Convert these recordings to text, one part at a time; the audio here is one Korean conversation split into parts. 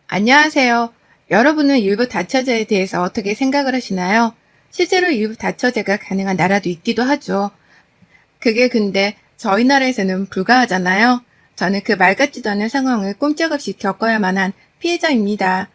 안녕하세요. 여러분은 일부 다처제에 대해서 어떻게 생각을 하시나요? 실제로 일부 다처제가 가능한 나라도 있기도 하죠. 그게 근데 저희 나라에서는 불가하잖아요. 저는 그 말 같지도 않은 상황을 꼼짝없이 겪어야만 한 피해자입니다.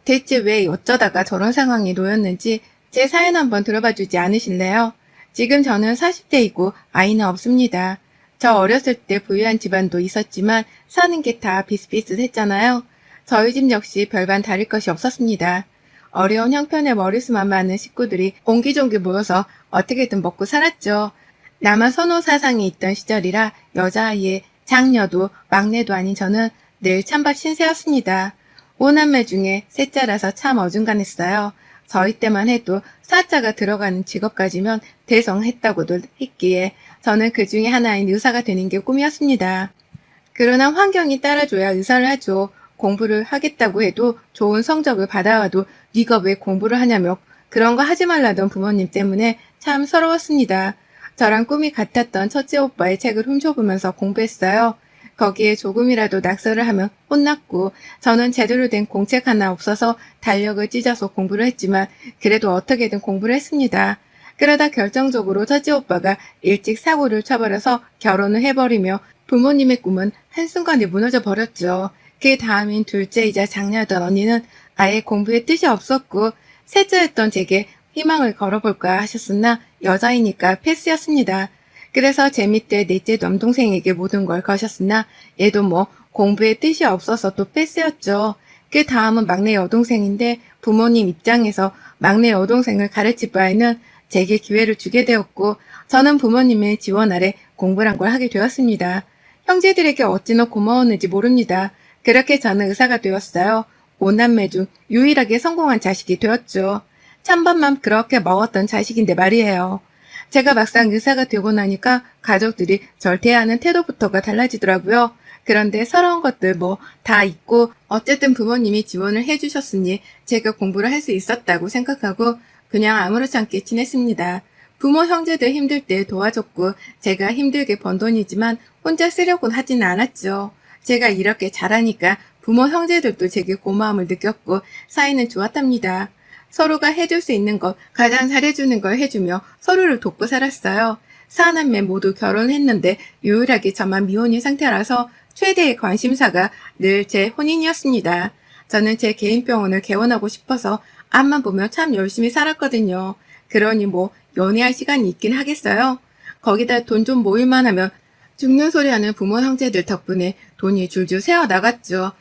대체 왜 어쩌다가 저런 상황에 놓였는지 제 사연 한번 들어봐 주지 않으실래요? 지금 저는 40대이고 아이는 없습니다. 저 어렸을 때 부유한 집안도 있었지만 사는 게 다 비슷비슷했잖아요. 저희 집 역시 별반 다를 것이 없었습니다. 어려운 형편의 머리수만 많은 식구들이 옹기종기 모여서 어떻게든 먹고 살았죠. 남한 선호 사상이 있던 시절이라 여자아이의 장녀도 막내도 아닌 저는 늘 찬밥 신세였습니다. 오남매 중에 셋째라서 참 어중간했어요. 저희 때만 해도 사자가 들어가는 직업까지면 대성했다고도 했기에 저는 그 중에 하나인 의사가 되는 게 꿈이었습니다. 그러나 환경이 따라줘야 의사를 하죠. 공부를 하겠다고 해도 좋은 성적을 받아와도 네가 왜 공부를 하냐며 그런 거 하지 말라던 부모님 때문에 참 서러웠습니다. 저랑 꿈이 같았던 첫째 오빠의 책을 훔쳐보면서 공부했어요. 거기에 조금이라도 낙서를 하면 혼났고 저는 제대로 된 공책 하나 없어서 달력을 찢어서 공부를 했지만 그래도 어떻게든 공부를 했습니다. 그러다 결정적으로 첫째 오빠가 일찍 사고를 쳐버려서 결혼을 해버리며 부모님의 꿈은 한순간에 무너져 버렸죠. 그 다음인 둘째이자 장녀였던 언니는 아예 공부에 뜻이 없었고 셋째였던 제게 희망을 걸어볼까 하셨으나 여자이니까 패스였습니다. 그래서 제 밑에 넷째 남동생에게 모든 걸 거셨으나 얘도 뭐 공부에 뜻이 없어서 또 패스였죠. 그 다음은 막내 여동생인데 부모님 입장에서 막내 여동생을 가르칠 바에는 제게 기회를 주게 되었고 저는 부모님의 지원 아래 공부란 걸 하게 되었습니다. 형제들에게 어찌나 고마웠는지 모릅니다. 그렇게 저는 의사가 되었어요. 5남매 중 유일하게 성공한 자식이 되었죠. 찬밥만 그렇게 먹었던 자식인데 말이에요. 제가 막상 의사가 되고 나니까 가족들이 절 대하는 태도부터가 달라지더라고요. 그런데 서러운 것들 뭐 다 있고 어쨌든 부모님이 지원을 해주셨으니 제가 공부를 할 수 있었다고 생각하고 그냥 아무렇지 않게 지냈습니다. 부모 형제들 힘들 때 도와줬고 제가 힘들게 번 돈이지만 혼자 쓰려고는 하지는 않았죠. 제가 이렇게 잘하니까 부모 형제들도 제게 고마움을 느꼈고 사이는 좋았답니다. 서로가 해줄 수 있는 것, 가장 잘해주는 걸 해주며 서로를 돕고 살았어요. 사남매 모두 결혼했는데 유일하게 저만 미혼인 상태라서 최대의 관심사가 늘 제 혼인이었습니다. 저는 제 개인 병원을 개원하고 싶어서 앞만 보면 참 열심히 살았거든요. 그러니 뭐 연애할 시간이 있긴 하겠어요. 거기다 돈 좀 모일만 하면 죽는 소리 하는 부모 형제들 덕분에 돈이 줄줄 새어나갔죠.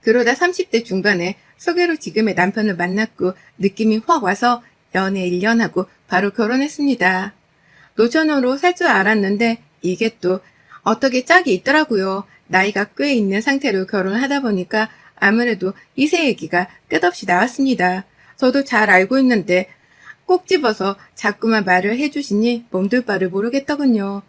그러다 30대 중반에 소개로 지금의 남편을 만났고 느낌이 확 와서 연애 1년 하고 바로 결혼했습니다. 노처녀로 살 줄 알았는데 이게 또 어떻게 짝이 있더라고요. 나이가 꽤 있는 상태로 결혼을 하다 보니까 아무래도 이세 얘기가 끝없이 나왔습니다. 저도 잘 알고 있는데 꼭 집어서 자꾸만 말을 해주시니 몸둘 바를 모르겠더군요.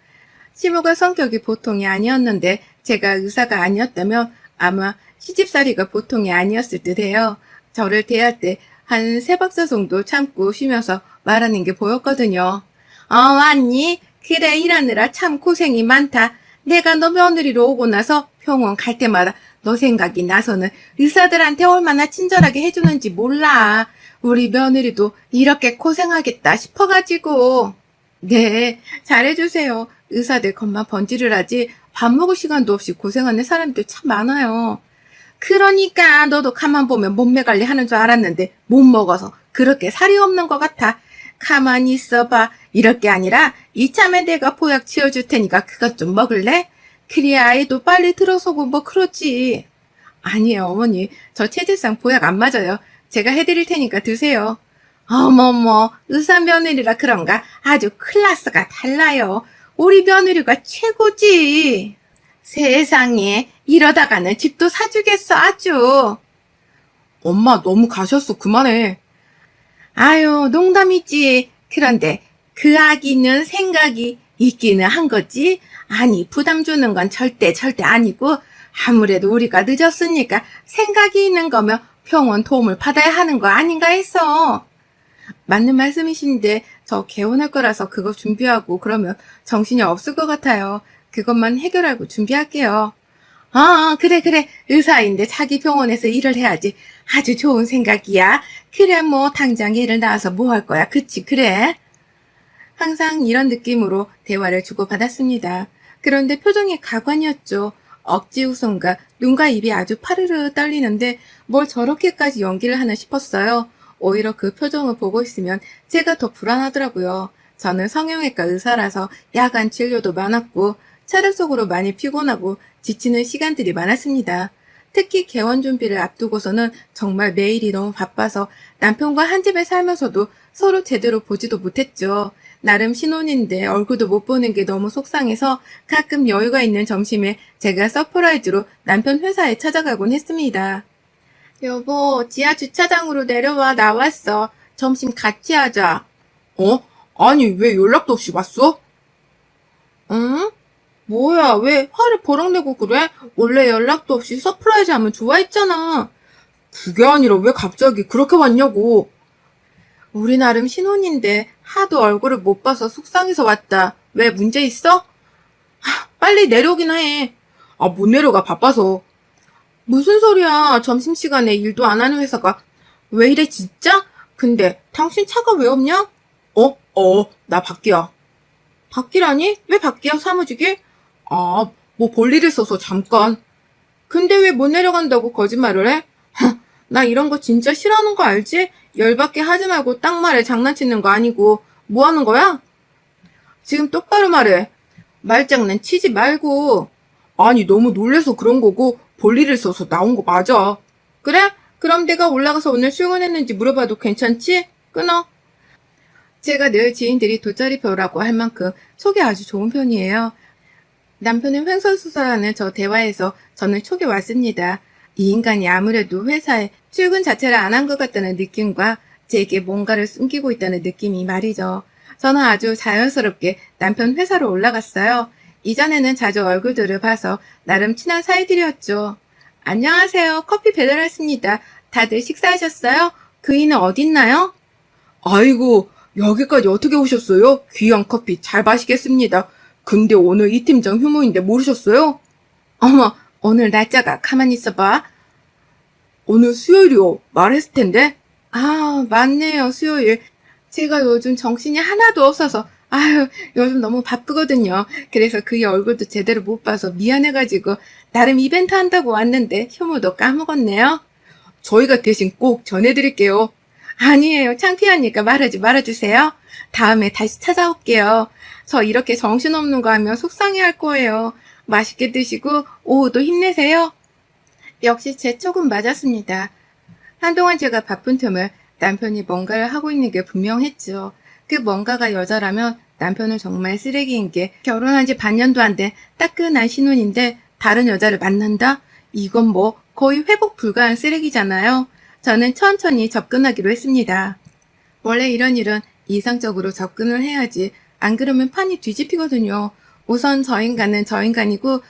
시모가 성격이 보통이 아니었는데 제가 의사가 아니었다면 아마 시집살이가 보통이 아니었을 듯해요. 저를 대할 때 한 3박자 정도 참고 쉬면서 말하는 게 보였거든요. 왔니? 그래 일하느라 참 고생이 많다. 내가 너 며느리로 오고 나서 병원 갈 때마다 너 생각이 나서는 의사들한테 얼마나 친절하게 해주는지 몰라. 우리 며느리도 이렇게 고생하겠다 싶어가지고. 네, 잘해주세요. 의사들 겉만 번지를 하지 밥 먹을 시간도 없이 고생하는 사람들 참 많아요. 그러니까 너도 가만 보면 몸매 관리하는 줄 알았는데 못 먹어서 그렇게 살이 없는 것 같아. 가만히 있어봐. 이럴 게 아니라 이참에 내가 보약 지어줄 테니까 그것 좀 먹을래? 그래야 아이도 빨리 들어서고 뭐 그렇지. 아니에요 어머니. 저 체질상 보약 안 맞아요. 제가 해드릴 테니까 드세요. 어머머 의사 며느리라 그런가 아주 클래스가 달라요. 우리 며느리가 최고지. 세상에 이러다가는 집도 사주겠어 아주. 엄마 너무 가셨어 그만해. 아유 농담이지. 그런데 그 아기는 생각이 있기는 한 거지. 아니 부담 주는 건 절대 아니고 아무래도 우리가 늦었으니까 생각이 있는 거면 병원 도움을 받아야 하는 거 아닌가 해서. 맞는 말씀이신데 저 개원할 거라서 그거 준비하고 그러면 정신이 없을 것 같아요. 그것만 해결하고 준비할게요. 그래, 그래. 의사인데 자기 병원에서 일을 해야지. 아주 좋은 생각이야. 그래, 뭐, 당장 일을 나와서 뭐 할 거야. 그치, 그래. 항상 이런 느낌으로 대화를 주고받았습니다. 그런데 표정이 가관이었죠. 억지 웃음과 눈과 입이 아주 파르르 떨리는데 뭘 저렇게까지 연기를 하나 싶었어요. 오히려 그 표정을 보고 있으면 제가 더 불안하더라고요. 저는 성형외과 의사라서 야간 진료도 많았고 체력적으로 많이 피곤하고 지치는 시간들이 많았습니다. 특히 개원 준비를 앞두고서는 정말 매일이 너무 바빠서 남편과 한 집에 살면서도 서로 제대로 보지도 못했죠. 나름 신혼인데 얼굴도 못 보는 게 너무 속상해서 가끔 여유가 있는 점심에 제가 서프라이즈로 남편 회사에 찾아가곤 했습니다. 여보, 지하 주차장으로 내려와. 나왔어. 점심 같이 하자. 어? 아니, 왜 연락도 없이 왔어? 응? 뭐야, 왜 화를 버럭 내고 그래? 원래 연락도 없이 서프라이즈 하면 좋아했잖아. 그게 아니라 왜 갑자기 그렇게 왔냐고. 우리 나름 신혼인데 하도 얼굴을 못 봐서 속상해서 왔다. 왜 문제 있어? 빨리 내려오기나 해. 아, 못 내려가, 바빠서. 무슨 소리야. 점심시간에 일도 안 하는 회사가. 왜 이래 진짜? 근데 당신 차가 왜 없냐? 나 밖이야. 밖이라니? 왜 밖이야 사무직이? 아, 뭐 볼일 있어서 잠깐. 근데 왜 못 내려간다고 거짓말을 해? 나 이런 거 진짜 싫어하는 거 알지? 열받게 하지 말고 딱 말해. 장난치는 거 아니고. 뭐 하는 거야? 지금 똑바로 말해. 말장난 치지 말고. 아니, 너무 놀래서 그런 거고, 볼일 있어서 나온 거 맞아. 그래? 그럼 내가 올라가서 오늘 출근했는지 물어봐도 괜찮지? 끊어. 제가 늘 지인들이 돗자리표라고 할 만큼 속이 아주 좋은 편이에요. 남편은 횡설수설하는 저 대화에서 저는 촉이 왔습니다. 이 인간이 아무래도 회사에 출근 자체를 안 한 것 같다는 느낌과 제게 뭔가를 숨기고 있다는 느낌이 말이죠. 저는 아주 자연스럽게 남편 회사로 올라갔어요. 이전에는 자주 얼굴들을 봐서 나름 친한 사이들이었죠. 안녕하세요. 커피 배달했습니다. 다들 식사하셨어요? 그이는 어딨나요? 아이고, 여기까지 어떻게 오셨어요? 귀한 커피 잘 마시겠습니다. 근데 오늘 이 팀장 휴무인데 모르셨어요? 어머, 오늘 날짜가 가만히 있어봐. 오늘 수요일이요. 말했을 텐데. 아, 맞네요. 수요일. 제가 요즘 정신이 하나도 없어서, 아유, 요즘 너무 바쁘거든요. 그래서 그의 얼굴도 제대로 못 봐서 미안해가지고, 나름 이벤트 한다고 왔는데, 휴무도 까먹었네요. 저희가 대신 꼭 전해드릴게요. 아니에요. 창피하니까 말하지 말아주세요. 다음에 다시 찾아올게요. 저 이렇게 정신없는 거 하면 속상해 할 거예요. 맛있게 드시고, 오후도 힘내세요. 역시 제 촉은 맞았습니다. 한동안 제가 바쁜 틈을 남편이 뭔가를 하고 있는 게 분명했죠. 그 뭔가가 여자라면 남편은 정말 쓰레기인 게 결혼한 지 반년도 안 된 따끈한 신혼인데 다른 여자를 만난다? 이건 뭐 거의 회복 불가한 쓰레기잖아요. 저는 천천히 접근하기로 했습니다. 원래 이런 일은 이상적으로 접근을 해야지 안 그러면 판이 뒤집히거든요. 우선 저 인간은 저 인간이고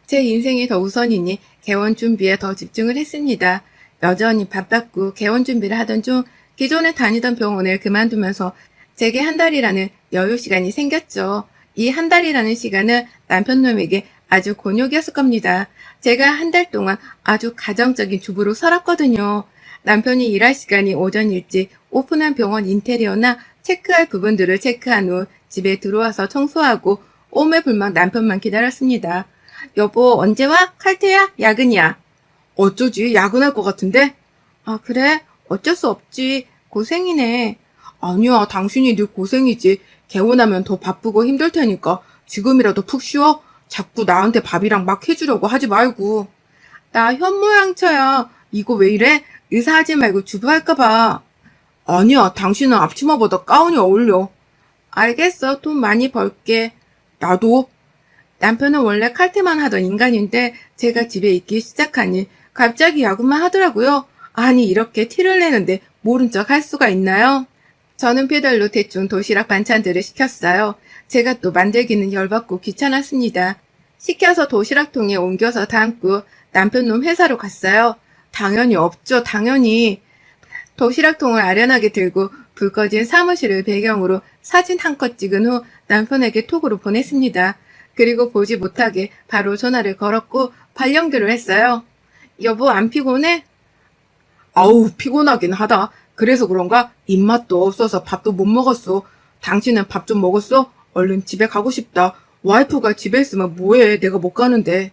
제 인생이 더 우선이니 개원 준비에 더 집중을 했습니다. 여전히 바빴고 개원 준비를 하던 중 기존에 다니던 병원을 그만두면서 제게 한 달이라는 여유 시간이 생겼죠. 이 한 달이라는 시간은 남편놈에게 아주 곤욕이었을 겁니다. 제가 한 달 동안 아주 가정적인 주부로 살았거든요. 남편이 일할 시간이 오전 일찍 오픈한 병원 인테리어나 체크할 부분들을 체크한 후 집에 들어와서 청소하고 오매불망 남편만 기다렸습니다. 여보, 언제 와? 칼퇴야? 야근이야? 어쩌지? 야근할 것 같은데? 아, 그래? 어쩔 수 없지. 고생이네. 아니야, 당신이 늘 고생이지. 개원하면 더 바쁘고 힘들 테니까 지금이라도 푹 쉬어. 자꾸 나한테 밥이랑 막 해주려고 하지 말고. 나 현모양처야. 이거 왜 이래? 의사하지 말고 주부 할까봐. 아니야, 당신은 앞치마보다 가운이 어울려. 알겠어. 돈 많이 벌게. 나도. 남편은 원래 칼퇴만 하던 인간인데 제가 집에 있기 시작하니 갑자기 야근만 하더라고요. 아니 이렇게 티를 내는데 모른 척 할 수가 있나요? 저는 배달로 대충 도시락 반찬들을 시켰어요. 제가 또 만들기는 열받고 귀찮았습니다. 시켜서 도시락통에 옮겨서 담고 남편놈 회사로 갔어요. 당연히 없죠. 당연히. 도시락통을 아련하게 들고 불 꺼진 사무실을 배경으로 사진 한 컷 찍은 후 남편에게 톡으로 보냈습니다. 그리고 보지 못하게 바로 전화를 걸었고 발연기를 했어요. 여보, 안 피곤해? 아우, 피곤하긴 하다. 그래서 그런가? 입맛도 없어서 밥도 못 먹었어. 당신은 밥 좀 먹었어? 얼른 집에 가고 싶다. 와이프가 집에 있으면 뭐해? 내가 못 가는데.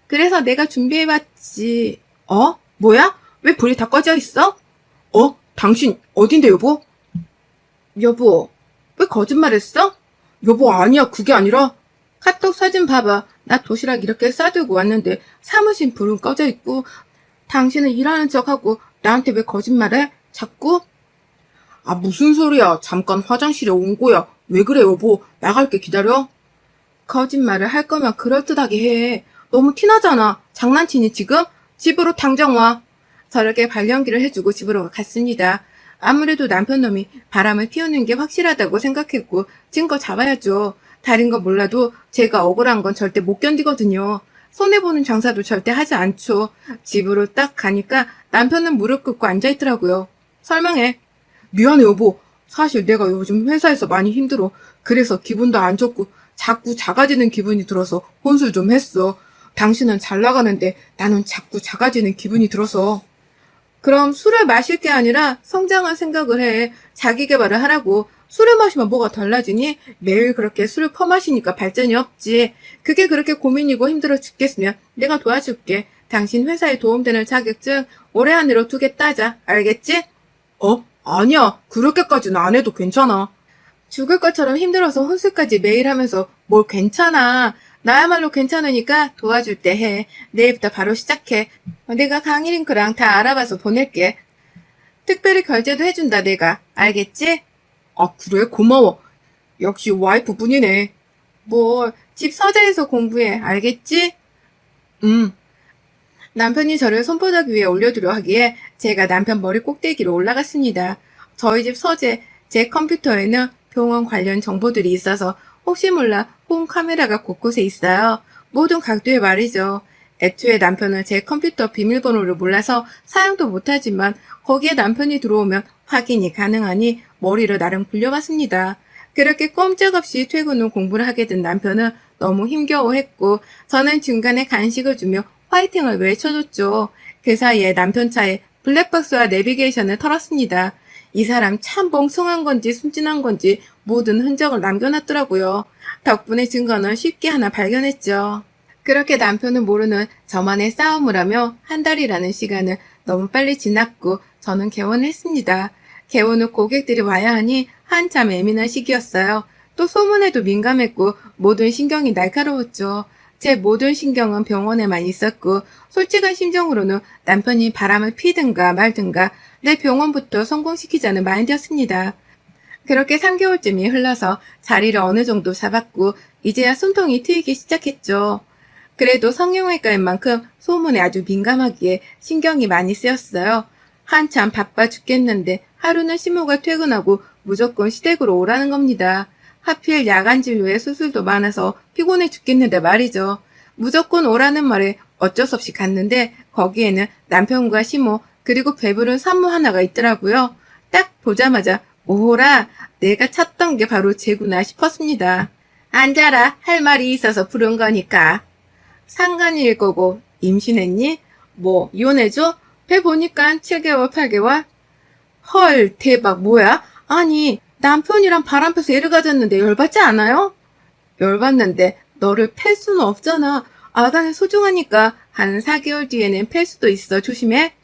그래서 내가 준비해봤지. 어? 뭐야? 왜 불이 다 꺼져 있어? 당신 어딘데, 여보? 여보, 왜 거짓말했어? 여보, 아니야. 그게 아니라. 카톡 사진 봐봐. 나 도시락 이렇게 싸들고 왔는데 사무실 불은 꺼져 있고 당신은 일하는 척하고 나한테 왜 거짓말해? 자꾸? 아, 무슨 소리야. 잠깐 화장실에 온 거야. 왜 그래, 여보? 나갈게. 기다려. 거짓말을 할 거면 그럴듯하게 해. 너무 티나잖아. 장난치니 지금? 집으로 당장 와. 저렇게 발연기를 해주고 집으로 갔습니다. 아무래도 남편 놈이 바람을 피우는 게 확실하다고 생각했고 증거 잡아야죠. 다른 건 몰라도 제가 억울한 건 절대 못 견디거든요. 손해보는 장사도 절대 하지 않죠. 집으로 딱 가니까 남편은 무릎 꿇고 앉아있더라고요. 설명해. 미안해, 여보. 사실 내가 요즘 회사에서 많이 힘들어. 그래서 기분도 안 좋고 자꾸 작아지는 기분이 들어서 혼술 좀 했어. 당신은 잘 나가는데 나는 자꾸 작아지는 기분이 들어서. 그럼 술을 마실 게 아니라 성장할 생각을 해. 자기 개발을 하라고. 술을 마시면 뭐가 달라지니? 매일 그렇게 술을 퍼마시니까 발전이 없지. 그게 그렇게 고민이고 힘들어 죽겠으면 내가 도와줄게. 당신 회사에 도움되는 자격증 올해 안으로 2개 따자. 알겠지? 아니야. 그렇게까지는 안 해도 괜찮아. 죽을 것처럼 힘들어서 혼술까지 매일 하면서 뭘 괜찮아. 나야말로 괜찮으니까 도와줄 때 해. 내일부터 바로 시작해. 내가 강의 링크랑 다 알아봐서 보낼게. 특별히 결제도 해준다 내가. 알겠지? 아, 그래? 고마워. 역시 와이프뿐이네. 뭐 집 서재에서 공부해. 알겠지? 남편이 저를 손바닥 위에 올려두려 하기에 제가 남편 머리 꼭대기로 올라갔습니다. 저희 집 서재, 제 컴퓨터에는 병원 관련 정보들이 있어서 혹시 몰라 홈 카메라가 곳곳에 있어요. 모든 각도에 말이죠. 애초에 남편은 제 컴퓨터 비밀번호를 몰라서 사용도 못하지만 거기에 남편이 들어오면 확인이 가능하니 머리를 나름 굴려봤습니다. 그렇게 꼼짝없이 퇴근 후 공부를 하게 된 남편은 너무 힘겨워했고 저는 중간에 간식을 주며 화이팅을 외쳐줬죠. 그 사이에 남편 차에 블랙박스와 내비게이션을 털었습니다. 이 사람 참 멍청한 건지 순진한 건지 모든 흔적을 남겨놨더라고요. 덕분에 증거는 쉽게 하나 발견했죠. 그렇게 남편은 모르는 저만의 싸움을 하며 한 달이라는 시간을 너무 빨리 지났고 저는 개원을 했습니다. 개원 후 고객들이 와야 하니 한참 예민한 시기였어요. 또 소문에도 민감했고 모든 신경이 날카로웠죠. 제 모든 신경은 병원에만 있었고 솔직한 심정으로는 남편이 바람을 피든가 말든가 내 병원부터 성공시키자는 마인드였습니다. 그렇게 3개월쯤이 흘러서 자리를 어느 정도 잡았고 이제야 숨통이 트이기 시작했죠. 그래도 성형외과인 만큼 소문에 아주 민감하기에 신경이 많이 쓰였어요. 한참 바빠 죽겠는데 하루는 시모가 퇴근하고 무조건 시댁으로 오라는 겁니다. 하필 야간 진료에 수술도 많아서 피곤해 죽겠는데 말이죠. 무조건 오라는 말에 어쩔 수 없이 갔는데 거기에는 남편과 시모 그리고 배부른 산모 하나가 있더라고요. 딱 보자마자 오호라 내가 찾던 게 바로 쟤구나 싶었습니다. 앉아라 할 말이 있어서 부른 거니까. 상간일 거고 임신했니? 뭐 이혼해줘? 배 보니까 7개월 8개월? 헐 대박 뭐야? 아니 남편이랑 바람 펴서 애를 가졌는데 열받지 않아요? 열받는데 너를 팰 수는 없잖아. 아가는 소중하니까 한 4개월 뒤에는 팰 수도 있어. 조심해.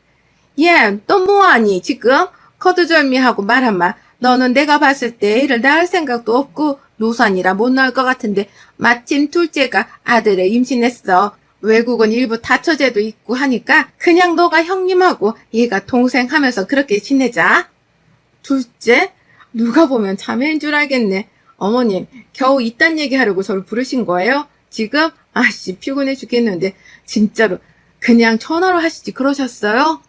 얘, 너 뭐하니 지금? 거두절미하고 말 한마. 너는 내가 봤을 때 애를 낳을 생각도 없고 노산이라 못 낳을 것 같은데 마침 둘째가 아들을 임신했어. 외국은 일부 다처제도 있고 하니까 그냥 너가 형님하고 얘가 동생 하면서 그렇게 지내자. 둘째? 누가 보면 자매인 줄 알겠네. 어머님, 겨우 이딴 얘기하려고 저를 부르신 거예요? 지금? 아씨, 피곤해 죽겠는데 진짜로 그냥 전화로 하시지 그러셨어요?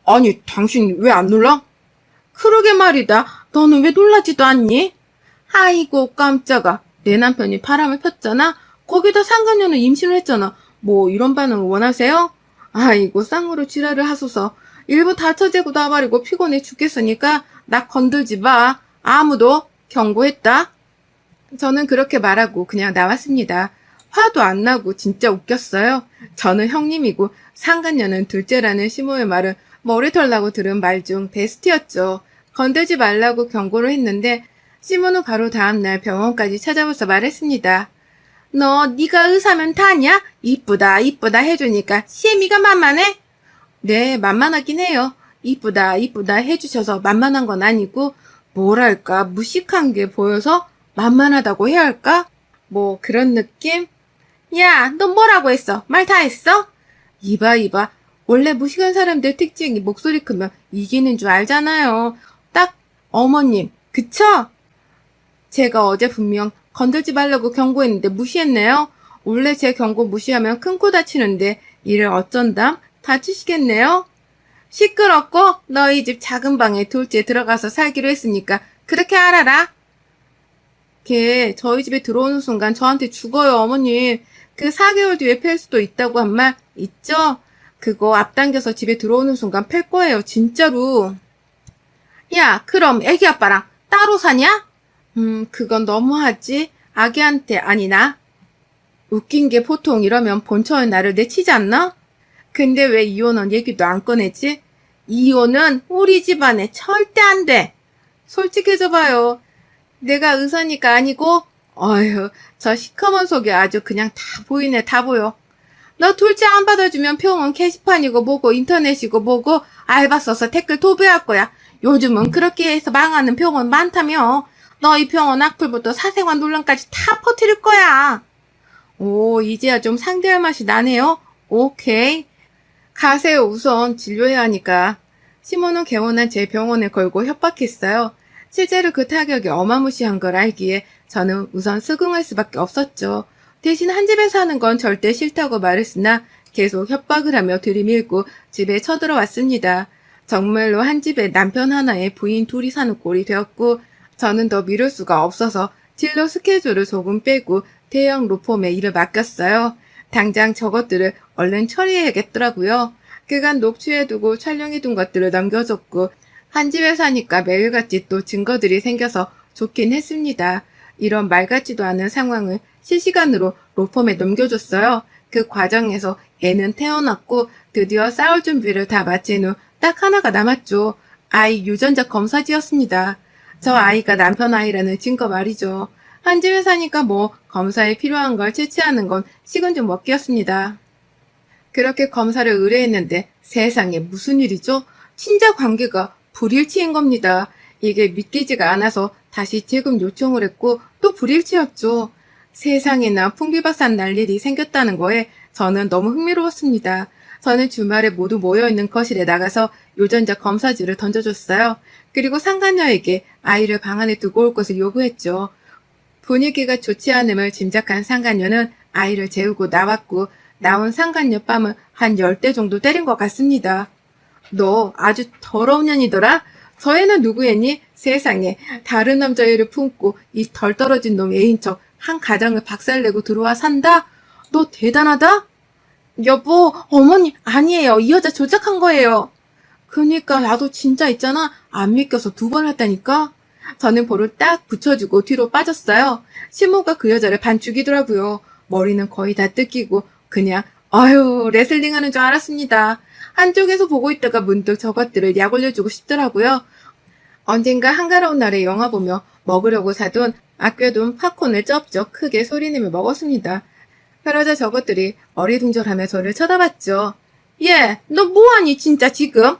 아니, 당신 왜 안 놀라? 그러게 말이다. 너는 왜 놀라지도 않니? 아이고 깜짝아. 내 남편이 바람을 폈잖아. 거기다 상간녀는 임신을 했잖아. 뭐 이런 반응을 원하세요? 아이고 쌍으로 지랄을 하소서. 일부 다처제고 나발이고 피곤해 죽겠으니까 나 건들지 마. 아무도 경고했다. 저는 그렇게 말하고 그냥 나왔습니다. 화도 안 나고 진짜 웃겼어요. 저는 형님이고 상간녀는 둘째라는 시모의 말은 머리털 나고 들은 말 중 베스트였죠. 건들지 말라고 경고를 했는데 시모는 바로 다음날 병원까지 찾아와서 말했습니다. 너 네가 의사면 다냐? 이쁘다 이쁘다 해주니까 시애미가 만만해? 네, 만만하긴 해요. 이쁘다 이쁘다 해주셔서 만만한 건 아니고 뭐랄까 무식한 게 보여서 만만하다고 해야 할까? 뭐 그런 느낌? 야, 너 뭐라고 했어? 말 다 했어? 이봐. 원래 무식한 사람들 특징이 목소리 크면 이기는 줄 알잖아요. 딱 어머님, 그쵸? 제가 어제 분명 건들지 말라고 경고했는데 무시했네요. 원래 제 경고 무시하면 큰 코 다치는데 이를 어쩐담? 다치시겠네요? 시끄럽고 너희 집 작은 방에 둘째 들어가서 살기로 했으니까 그렇게 알아라. 걔 저희 집에 들어오는 순간 저한테 죽어요, 어머님. 그 4개월 뒤에 팰 수도 있다고 한 말 있죠? 그거 앞당겨서 집에 들어오는 순간 팰 거예요, 진짜로. 야, 그럼 애기 아빠랑 따로 사냐? 그건 너무하지. 아기한테 아니나. 웃긴 게 보통 이러면 본처는 나를 내치지 않나? 근데 왜 이혼은 얘기도 안 꺼내지? 이혼은 우리 집안에 절대 안 돼. 솔직해져봐요. 내가 의사니까 아니고, 어휴, 저 시커먼 속이 아주 그냥 다 보이네, 다 보여. 너 둘째 안 받아주면 병원 게시판이고 뭐고 인터넷이고 뭐고 알바 써서 댓글 도배할 거야. 요즘은 그렇게 해서 망하는 병원 많다며. 너희 병원 악플부터 사생활 논란까지 다 퍼뜨릴 거야. 오, 이제야 좀 상대할 맛이 나네요. 오케이. 가세요. 우선 진료해야 하니까. 시모는 개원한 제 병원에 걸고 협박했어요. 실제로 그 타격이 어마무시한 걸 알기에 저는 우선 수긍할 수밖에 없었죠. 대신 한 집에 사는 건 절대 싫다고 말했으나 계속 협박을 하며 들이밀고 집에 쳐들어왔습니다. 정말로 한 집에 남편 하나에 부인 둘이 사는 꼴이 되었고 저는 더 미룰 수가 없어서 진료 스케줄을 조금 빼고 대형 로펌에 일을 맡겼어요. 당장 저것들을 얼른 처리해야겠더라고요. 그간 녹취해두고 촬영해둔 것들을 넘겨줬고 한 집에 사니까 매일같이 또 증거들이 생겨서 좋긴 했습니다. 이런 말 같지도 않은 상황을 실시간으로 로펌에 넘겨줬어요. 그 과정에서 애는 태어났고 드디어 싸울 준비를 다 마친 후 딱 하나가 남았죠. 아이 유전자 검사지였습니다. 저 아이가 남편 아이라는 증거 말이죠. 한 집에 사니까 뭐 검사에 필요한 걸 채취하는 건 식은 죽 먹기였습니다. 그렇게 검사를 의뢰했는데 세상에 무슨 일이죠? 친자 관계가 불일치인 겁니다. 이게 믿기지가 않아서 다시 재금 요청을 했고 또 불일치였죠. 세상에나 풍비박산 날 일이 생겼다는 거에 저는 너무 흥미로웠습니다. 저는 주말에 모두 모여있는 거실에 나가서 유전자 검사지를 던져줬어요. 그리고 상간녀에게 아이를 방 안에 두고 올 것을 요구했죠. 분위기가 좋지 않음을 짐작한 상간녀는 아이를 재우고 나왔고 나온 상간녀 뺨을 한 10대 정도 때린 것 같습니다. 너 아주 더러운 년이더라? 저 애는 누구애니? 세상에 다른 남자애를 품고 이 덜 떨어진 놈 애인 척 한 가정을 박살내고 들어와 산다? 너 대단하다? 여보, 어머니 아니에요. 이 여자 조작한 거예요. 그니까 나도 진짜 있잖아. 안 믿겨서 2번 했다니까. 저는 볼을 딱 붙여주고 뒤로 빠졌어요. 시모가 그 여자를 반 죽이더라고요. 머리는 거의 다 뜯기고 그냥 아유 레슬링 하는 줄 알았습니다. 한쪽에서 보고 있다가 문득 저것들을 약 올려주고 싶더라고요. 언젠가 한가로운 날에 영화 보며 먹으려고 사둔 아껴둔 팝콘을 쩝쩝 크게 소리내며 먹었습니다. 그러자 저것들이 어리둥절하며 저를 쳐다봤죠. 얘, 너 뭐하니 진짜 지금?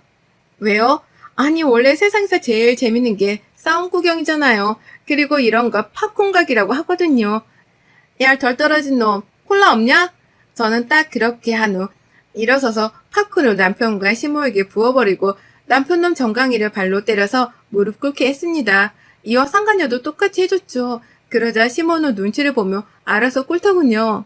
왜요? 아니 원래 세상에서 제일 재밌는 게 싸움 구경이잖아요. 그리고 이런 거 팝콘 각이라고 하거든요. 야, 덜 떨어진 놈, 콜라 없냐? 저는 딱 그렇게 한 후 일어서서 팝콘을 남편과 시모에게 부어버리고 남편놈 정강이를 발로 때려서 무릎 꿇게 했습니다. 이와 상간녀도 똑같이 해줬죠. 그러자 시모는 눈치를 보며 알아서 꿀터군요.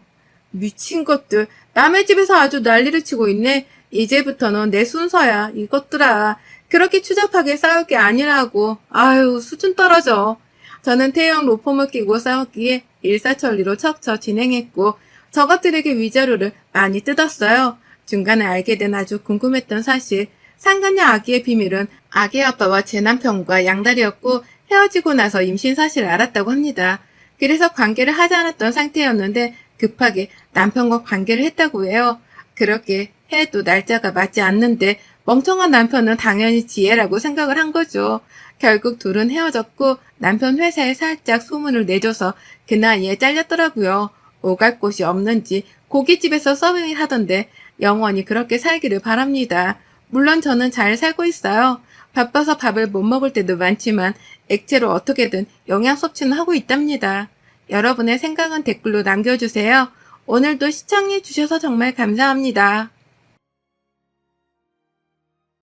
미친 것들, 남의 집에서 아주 난리를 치고 있네. 이제부터는 내 순서야, 이것들아. 그렇게 추잡하게 싸울 게 아니라고. 아유, 수준 떨어져. 저는 태형 로펌을 끼고 싸웠기에 일사천리로 척척 진행했고 저것들에게 위자료를 많이 뜯었어요. 중간에 알게 된 아주 궁금했던 사실. 상간녀 아기의 비밀은 아기 아빠와 제 남편과 양다리였고 헤어지고 나서 임신 사실을 알았다고 합니다. 그래서 관계를 하지 않았던 상태였는데 급하게 남편과 관계를 했다고 해요. 그렇게 해도 날짜가 맞지 않는데 멍청한 남편은 당연히 지혜라고 생각을 한 거죠. 결국 둘은 헤어졌고 남편 회사에 살짝 소문을 내줘서 그 나이에 잘렸더라고요. 오갈 곳이 없는지 고깃집에서 서빙을 하던데 영원히 그렇게 살기를 바랍니다. 물론 저는 잘 살고 있어요. 바빠서 밥을 못 먹을 때도 많지만 액체로 어떻게든 영양 섭취는 하고 있답니다. 여러분의 생각은 댓글로 남겨주세요. 오늘도 시청해주셔서 정말 감사합니다.